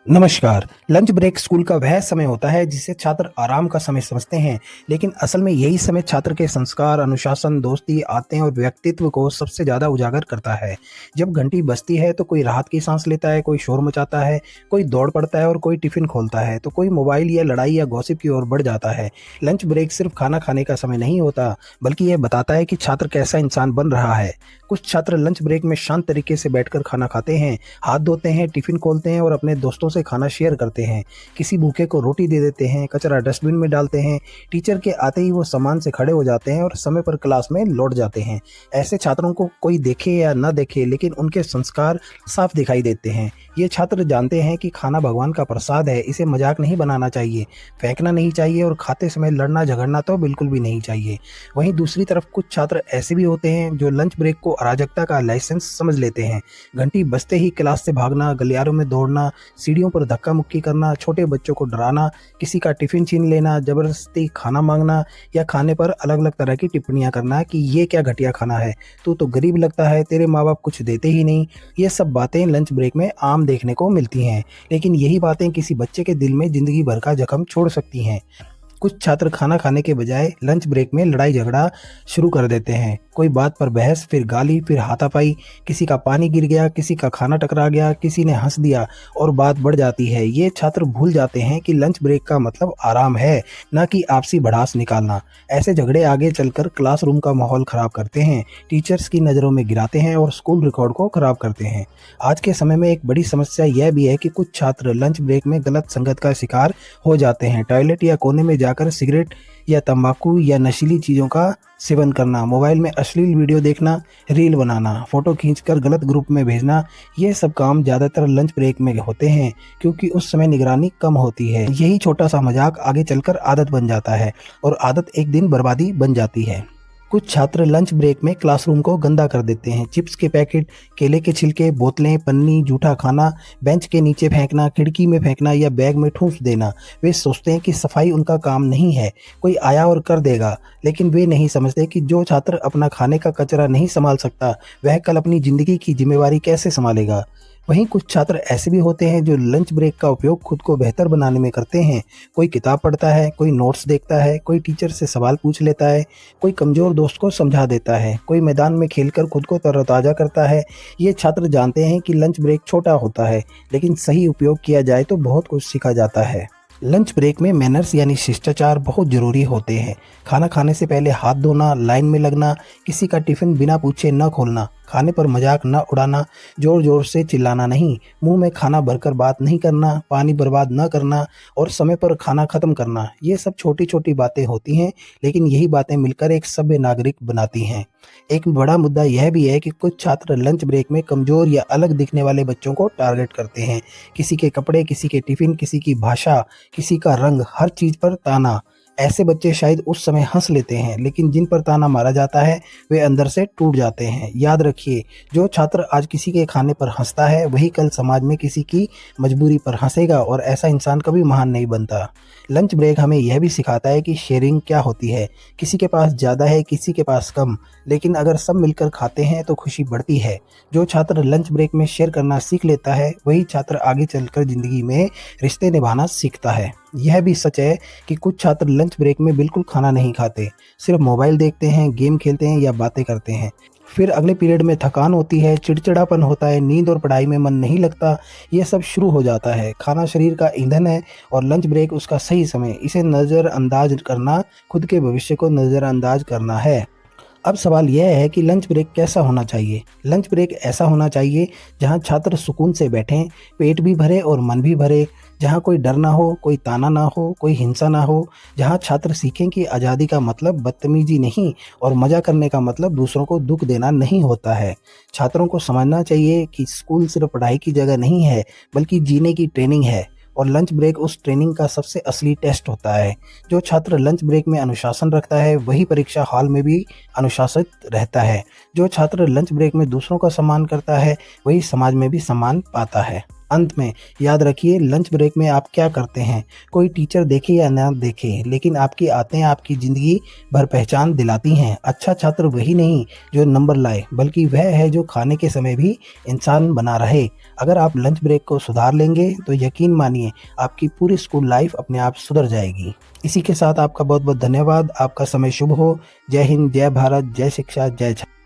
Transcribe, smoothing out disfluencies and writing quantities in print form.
नमस्कार। Lunch break school का वह समय होता है जिसे छात्र आराम का समय समझते हैं, लेकिन असल में यही समय छात्र के संस्कार, अनुशासन, दोस्ती, आदतें और व्यक्तित्व को सबसे ज़्यादा उजागर करता है। जब घंटी बजती है तो कोई राहत की सांस लेता है, कोई शोर मचाता है, कोई दौड़ पड़ता है और कोई टिफिन खोलता है, तो कोई मोबाइल या लड़ाई या गॉसिप की ओर बढ़ जाता है। लंच ब्रेक सिर्फ खाना खाने का समय नहीं होता, बल्कि यह बताता है कि छात्र कैसा इंसान बन रहा है। कुछ छात्र लंच ब्रेक में शांत तरीके से बैठकर खाना खाते हैं, हाथ धोते हैं, टिफिन खोलते हैं और अपने दोस्तों से खाना शेयर करते हैं। किसी भूखे को रोटी दे देते हैं, कचरा डस्टबिन में डालते हैं। टीचर के आते ही वो सामान से खड़े हो जाते हैं और समय पर क्लास में लौट जाते हैं। ऐसे छात्रों को कोई देखे या ना देखे, लेकिन उनके संस्कार साफ दिखाई देते हैं। ये छात्र जानते हैं कि खाना भगवान का प्रसाद है, इसे मजाक नहीं बनाना चाहिए, फेंकना नहीं चाहिए और खाते समय लड़ना झगड़ना तो बिल्कुल भी नहीं चाहिए। वहीं दूसरी तरफ कुछ छात्र ऐसे भी होते हैं जो लंच ब्रेक को अराजकता का लाइसेंस समझ लेते हैं। घंटी बजते ही क्लास से भागना, गलियारों में दौड़ना, सीढ़ियों पर धक्का मुक्की करना, छोटे बच्चों को डराना, किसी का टिफिन छीन लेना, जबरदस्ती खाना मांगना या खाने पर अलग अलग तरह की टिप्पणियां करना कि ये क्या घटिया खाना है, तू तो गरीब लगता है, तेरे माँ बाप कुछ देते ही नहीं। ये सब बातें लंच ब्रेक में आम देखने को मिलती हैं, लेकिन यही बातें किसी बच्चे के दिल में जिंदगी भर का जख्म छोड़ सकती हैं। कुछ छात्र खाना खाने के बजाय लंच ब्रेक में लड़ाई झगड़ा शुरू कर देते हैं। कोई बात पर बहस, फिर गाली, फिर हाथापाई, किसी का पानी गिर गया, किसी का खाना टकरा गया, किसी ने हंस दिया और बात बढ़ जाती है। ये छात्र भूल जाते हैं कि लंच ब्रेक का मतलब आराम है, ना कि आपसी भड़ास निकालना। ऐसे झगड़े आगे चलकर क्लासरूम का माहौल खराब करते हैं, टीचर्स की नज़रों में गिराते हैं और स्कूल रिकॉर्ड को खराब करते हैं। आज के समय में एक बड़ी समस्या यह भी है कि कुछ छात्र लंच ब्रेक में गलत संगत का शिकार हो जाते हैं। टॉयलेट या कोने में जाकर सिगरेट या तंबाकू या नशीली चीज़ों का सेवन करना, मोबाइल में अश्लील वीडियो देखना, रील बनाना, फोटो खींचकर गलत ग्रुप में भेजना, ये सब काम ज़्यादातर लंच ब्रेक में होते हैं, क्योंकि उस समय निगरानी कम होती है। यही छोटा सा मजाक आगे चलकर आदत बन जाता है और आदत एक दिन बर्बादी बन जाती है। कुछ छात्र लंच ब्रेक में क्लासरूम को गंदा कर देते हैं। चिप्स के पैकेट, केले के छिलके, बोतलें, पन्नी, जूठा खाना बेंच के नीचे फेंकना, खिड़की में फेंकना या बैग में ठूंस देना। वे सोचते हैं कि सफाई उनका काम नहीं है, कोई आया और कर देगा, लेकिन वे नहीं समझते कि जो छात्र अपना खाने का कचरा नहीं संभाल सकता, वह कल अपनी जिंदगी की जिम्मेवारी कैसे संभालेगा। वहीं कुछ छात्र ऐसे भी होते हैं जो लंच ब्रेक का उपयोग खुद को बेहतर बनाने में करते हैं। कोई किताब पढ़ता है, कोई नोट्स देखता है, कोई टीचर से सवाल पूछ लेता है, कोई कमज़ोर दोस्त को समझा देता है, कोई मैदान में खेलकर खुद को तरोताज़ा करता है। ये छात्र जानते हैं कि लंच ब्रेक छोटा होता है, लेकिन सही उपयोग किया जाए तो बहुत कुछ सीखा जाता है। लंच ब्रेक में मैनर्स यानी शिष्टाचार बहुत ज़रूरी होते हैं। खाना खाने से पहले हाथ धोना, लाइन में लगना, किसी का टिफ़िन बिना पूछे न खोलना, खाने पर मजाक न उड़ाना, ज़ोर ज़ोर से चिल्लाना नहीं, मुंह में खाना भरकर बात नहीं करना, पानी बर्बाद न करना और समय पर खाना ख़त्म करना। ये सब छोटी छोटी बातें होती हैं, लेकिन यही बातें मिलकर एक सभ्य नागरिक बनाती हैं। एक बड़ा मुद्दा यह भी है कि कुछ छात्र लंच ब्रेक में कमज़ोर या अलग दिखने वाले बच्चों को टारगेट करते हैं। किसी के कपड़े, किसी के टिफ़िन, किसी की भाषा, किसी का रंग, हर चीज़ पर ताना। ऐसे बच्चे शायद उस समय हंस लेते हैं, लेकिन जिन पर ताना मारा जाता है वे अंदर से टूट जाते हैं। याद रखिए, जो छात्र आज किसी के खाने पर हंसता है वही कल समाज में किसी की मजबूरी पर हंसेगा, और ऐसा इंसान कभी महान नहीं बनता। लंच ब्रेक हमें यह भी सिखाता है कि शेयरिंग क्या होती है। किसी के पास ज़्यादा है, किसी के पास कम, लेकिन अगर सब मिलकर खाते हैं तो खुशी बढ़ती है। जो छात्र लंच ब्रेक में शेयर करना सीख लेता है वही छात्र आगे चलकर ज़िंदगी में रिश्ते निभाना सीखता है। यह भी सच है कि कुछ छात्र लंच ब्रेक में बिल्कुल खाना नहीं खाते, सिर्फ मोबाइल देखते हैं, गेम खेलते हैं या बातें करते हैं। फिर अगले पीरियड में थकान होती है, चिड़चिड़ापन होता है, नींद और पढ़ाई में मन नहीं लगता। ये सब शुरू हो जाता है। खाना शरीर का ईंधन है और लंच ब्रेक उसका सही समय। इसे नज़रअंदाज करना खुद के भविष्य को नज़रअंदाज करना है। अब सवाल यह है कि लंच ब्रेक कैसा होना चाहिए। लंच ब्रेक ऐसा होना चाहिए जहां छात्र सुकून से बैठें, पेट भी भरे और मन भी भरे, जहां कोई डर ना हो, कोई ताना ना हो, कोई हिंसा ना हो, जहां छात्र सीखें कि आज़ादी का मतलब बदतमीजी नहीं और मज़ा करने का मतलब दूसरों को दुख देना नहीं होता है। छात्रों को समझना चाहिए कि स्कूल सिर्फ पढ़ाई की जगह नहीं है, बल्कि जीने की ट्रेनिंग है, और लंच ब्रेक उस ट्रेनिंग का सबसे असली टेस्ट होता है। जो छात्र लंच ब्रेक में अनुशासन रखता है वही परीक्षा हॉल में भी अनुशासित रहता है। जो छात्र लंच ब्रेक में दूसरों का सम्मान करता है वही समाज में भी सम्मान पाता है। अंत में याद रखिए, लंच ब्रेक में आप क्या करते हैं? कोई टीचर देखे या ना देखे, लेकिन आपकी आदतें आपकी ज़िंदगी भर पहचान दिलाती हैं। अच्छा छात्र वही नहीं जो नंबर लाए, बल्कि वह है जो खाने के समय भी इंसान बना रहे। अगर आप लंच ब्रेक को सुधार लेंगे तो यकीन मानिए, आपकी पूरी स्कूल लाइफ अपने आप सुधर जाएगी। इसी के साथ आपका बहुत बहुत धन्यवाद। आपका समय शुभ हो। जय हिंद, जय भारत, जय शिक्षा, जय छात्र।